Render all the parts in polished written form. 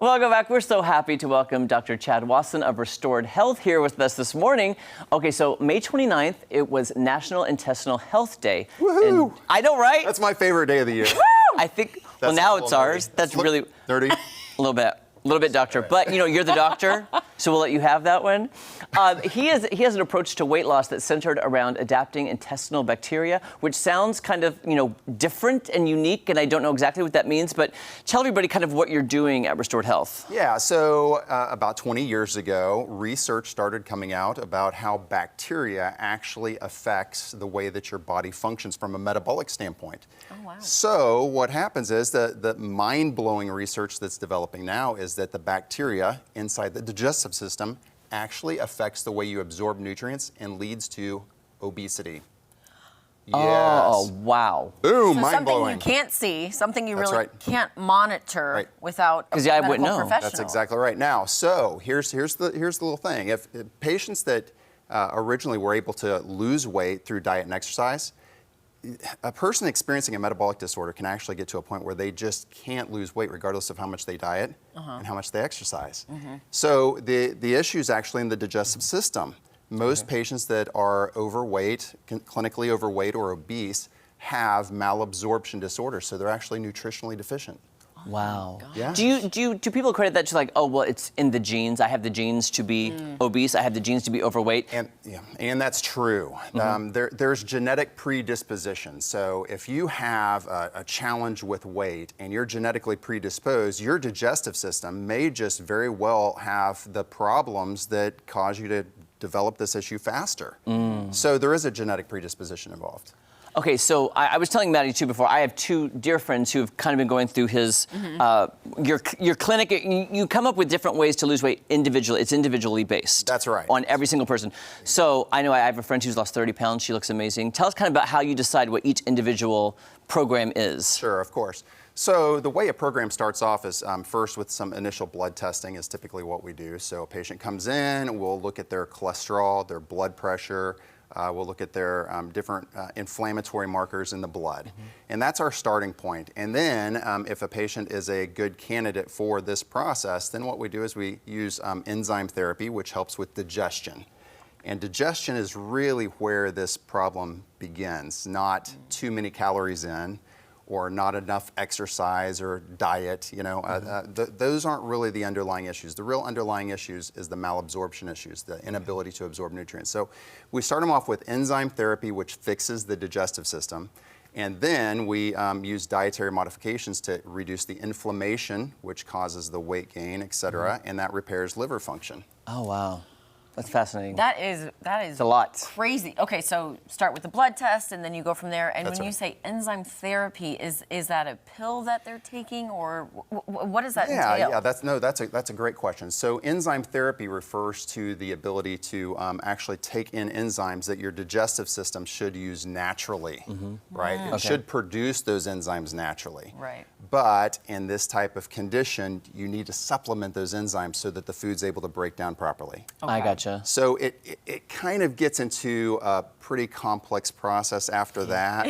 Welcome back. We're so happy to welcome Dr. Chad Wasson of Restored Health here with us this morning. Okay, so May 29th, it was National Intestinal Health Day. Woohoo! And I know, right? That's my favorite day of the year. I think, well, now it's ours. That's really... Dirty. A little bit, doctor. But, you're the doctor, so we'll let you have that one. He has an approach to weight loss that's centered around adapting intestinal bacteria, which sounds kind of, different and unique, and I don't know exactly what that means, but tell everybody kind of what you're doing at Restored Health. Yeah, so about 20 years ago, research started coming out about how bacteria actually affects the way that your body functions from a metabolic standpoint. Oh, wow. So what happens is the mind-blowing research that's developing now is that the bacteria inside the digestive system actually affects the way you absorb nutrients and leads to obesity. Yes. Oh, wow. Boom, So mind-blowing. something you can't see, something you That's really right. can't monitor Right. without a 'Cause I wouldn't medical know. professional. That's exactly right. Now, so here's the little thing. If patients that originally were able to lose weight through diet and exercise, a person experiencing a metabolic disorder can actually get to a point where they just can't lose weight regardless of how much they diet and how much they exercise. So the issue is actually in the digestive system. Most patients that are overweight, clinically overweight or obese, have malabsorption disorders, so they're actually nutritionally deficient. Wow. Yeah. Do people credit that to like, oh, well, it's in the genes. I have the genes to be obese. I have the genes to be overweight. And that's true. There's genetic predisposition. So if you have a challenge with weight and you're genetically predisposed, your digestive system may just very well have the problems that cause you to develop this issue faster. So there is a genetic predisposition involved. Okay, so I was telling Maddie too before, I have two dear friends who've kind of been going through his, your clinic. You come up with different ways to lose weight individually. It's individually based. That's right. On every single person. So I know I have a friend who's lost 30 pounds. She looks amazing. Tell us kind of about how you decide what each individual program is. Sure, of course. So the way a program starts off is first with some initial blood testing is typically what we do. So a patient comes in, we'll look at their cholesterol, their blood pressure, we'll look at their different inflammatory markers in the blood. And that's our starting point. And then if a patient is a good candidate for this process, then what we do is we use enzyme therapy, which helps with digestion. And digestion is really where this problem begins, not too many calories in, or not enough exercise or diet, those aren't really the underlying issues. The real underlying issues is the malabsorption issues, the inability to absorb nutrients. So we start them off with enzyme therapy, which fixes the digestive system. And then we use dietary modifications to reduce the inflammation, which causes the weight gain, et cetera, and that repairs liver function. Oh, wow. That's fascinating. That is It's a lot. crazy. Okay, so start with the blood test, and then you go from there. And That's when you say enzyme therapy, is that a pill that they're taking, or what does that entail? Yeah, that's a great question. So enzyme therapy refers to the ability to actually take in enzymes that your digestive system should use naturally, right? It should produce those enzymes naturally. Right. But in this type of condition, you need to supplement those enzymes so that the food's able to break down properly. Okay. I gotcha. So it kind of gets into a pretty complex process after that.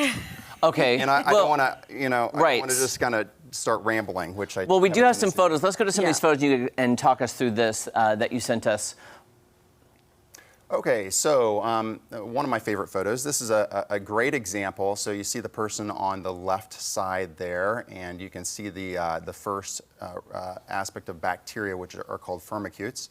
Okay. And I don't want to, I don't Right. want to just kind of start rambling, which I Well, we do have some tendency- photos. Let's go to some of these photos and talk us through this that you sent us. Okay, so one of my favorite photos. This is a great example. So you see the person on the left side there, and you can see the first aspect of bacteria, which are called firmicutes,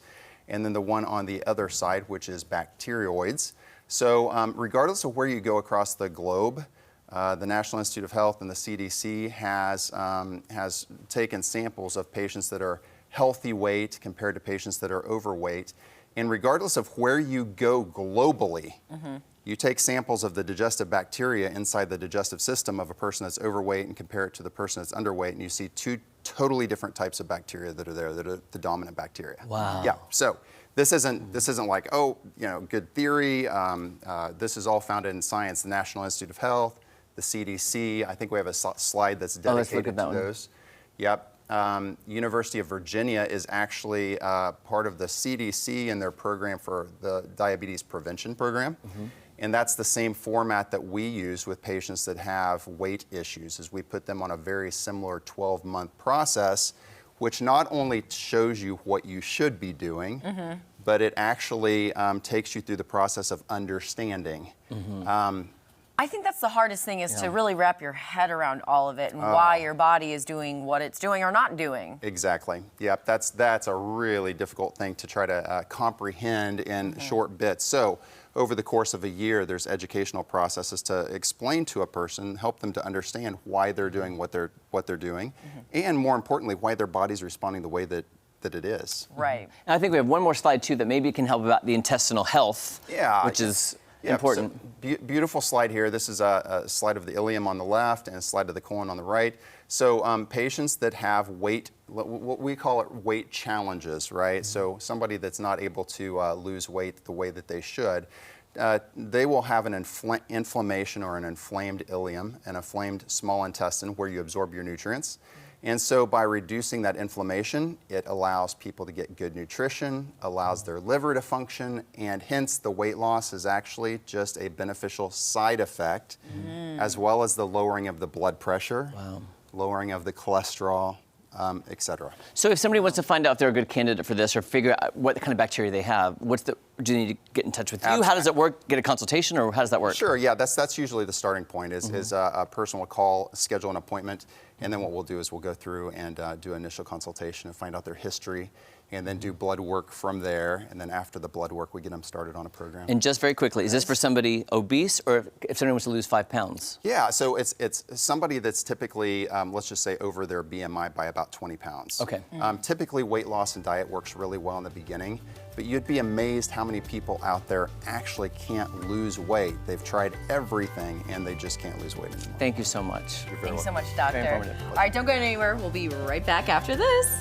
and then the one on the other side, which is bacteroids. So regardless of where you go across the globe, the National Institute of Health and the CDC has taken samples of patients that are healthy weight compared to patients that are overweight. And regardless of where you go globally, you take samples of the digestive bacteria inside the digestive system of a person that's overweight and compare it to the person that's underweight, and you see two totally different types of bacteria that are there, that are the dominant bacteria. Wow. Yeah, so this isn't like, good theory. This is all founded in science. The National Institute of Health, the CDC. I think we have a slide that's let's look dedicated at that to one. those. Yep. University of Virginia is actually part of the CDC and their program for the diabetes prevention program. And that's the same format that we use with patients that have weight issues, is we put them on a very similar 12-month process which not only shows you what you should be doing, but it actually takes you through the process of understanding. I think that's the hardest thing is to really wrap your head around all of it and why your body is doing what it's doing or not doing. Exactly. Yep, that's a really difficult thing to try to comprehend in short bits. So over the course of a year, there's educational processes to explain to a person, help them to understand why they're doing what they're doing, and more importantly, why their body's responding the way that it is. Right. And I think we have one more slide too that maybe can help about the intestinal health, which is important. So, beautiful slide here. This is a slide of the ileum on the left and a slide of the colon on the right. So patients that have weight, what we call it weight challenges, right? So somebody that's not able to lose weight the way that they should, they will have an inflammation or an inflamed ileum, an inflamed small intestine where you absorb your nutrients. And so by reducing that inflammation, it allows people to get good nutrition, allows their liver to function, and hence the weight loss is actually just a beneficial side effect, as well as the lowering of the blood pressure, lowering of the cholesterol, etc. So if somebody wants to find out if they're a good candidate for this or figure out what kind of bacteria they have, do you need to get in touch with you? How does it work? Get a consultation, or how does that work? Sure, yeah, that's usually the starting point is a person will call, schedule an appointment, and then what we'll do is we'll go through and do an initial consultation and find out their history, and then do blood work from there, and then after the blood work, we get them started on a program. And just very quickly, is this for somebody obese, or if somebody wants to lose 5 pounds? Yeah, so it's somebody that's typically, let's just say, over their BMI by about 20 pounds. Okay. Typically, weight loss and diet works really well in the beginning, but you'd be amazed how many people out there actually can't lose weight. They've tried everything, and they just can't lose weight anymore. Thank you so much. You're very Thanks so welcome. much, doctor. Very informative. All right, don't go anywhere. We'll be right back after this.